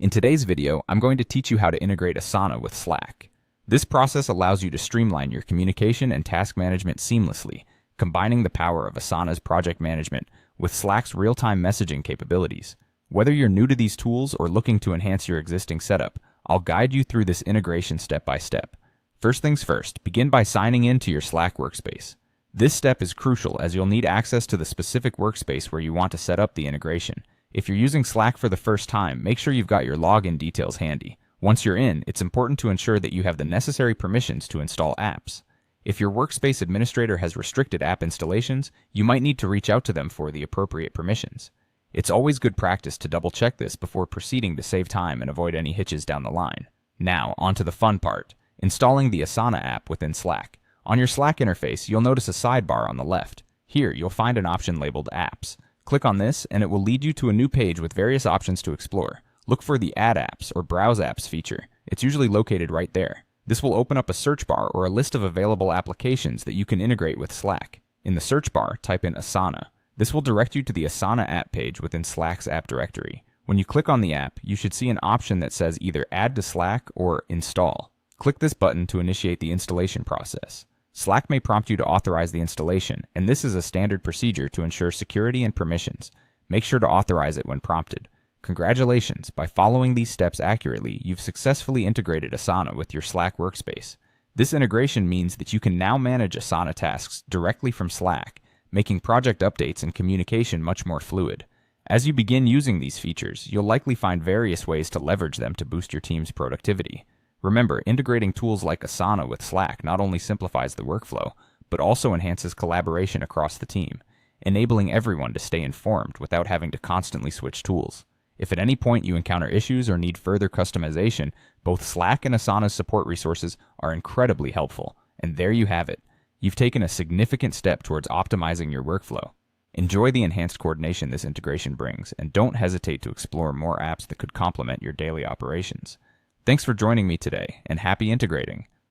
In today's video, I'm going to teach you how to integrate Asana with Slack. This process allows you to streamline your communication and task management seamlessly, combining the power of Asana's project management with Slack's real-time messaging capabilities. Whether you're new to these tools or looking to enhance your existing setup, I'll guide you through this integration step by step. First things first, begin by signing in to your Slack workspace. This step is crucial as you'll need access to the specific workspace where you want to set up the integration. If you're using Slack for the first time, make sure you've got your login details handy. Once you're in, it's important to ensure that you have the necessary permissions to install apps. If your workspace administrator has restricted app installations, you might need to reach out to them for the appropriate permissions. It's always good practice to double-check this before proceeding to save time and avoid any hitches down the line. Now, on to the fun part, installing the Asana app within Slack. On your Slack interface, you'll notice a sidebar on the left. Here, you'll find an option labeled Apps. Click on this, and it will lead you to a new page with various options to explore. Look for the Add Apps or Browse Apps feature. It's usually located right there. This will open up a search bar or a list of available applications that you can integrate with Slack. In the search bar, type in Asana. This will direct you to the Asana app page within Slack's app directory. When you click on the app, you should see an option that says either Add to Slack or Install. Click this button to initiate the installation process. Slack may prompt you to authorize the installation, and this is a standard procedure to ensure security and permissions. Make sure to authorize it when prompted. Congratulations! By following these steps accurately, you've successfully integrated Asana with your Slack workspace. This integration means that you can now manage Asana tasks directly from Slack, making project updates and communication much more fluid. As you begin using these features, you'll likely find various ways to leverage them to boost your team's productivity. Remember, integrating tools like Asana with Slack not only simplifies the workflow, but also enhances collaboration across the team, enabling everyone to stay informed without having to constantly switch tools. If at any point you encounter issues or need further customization, both Slack and Asana's support resources are incredibly helpful. And there you have it. You've taken a significant step towards optimizing your workflow. Enjoy the enhanced coordination this integration brings, and don't hesitate to explore more apps that could complement your daily operations. Thanks for joining me today, and happy integrating!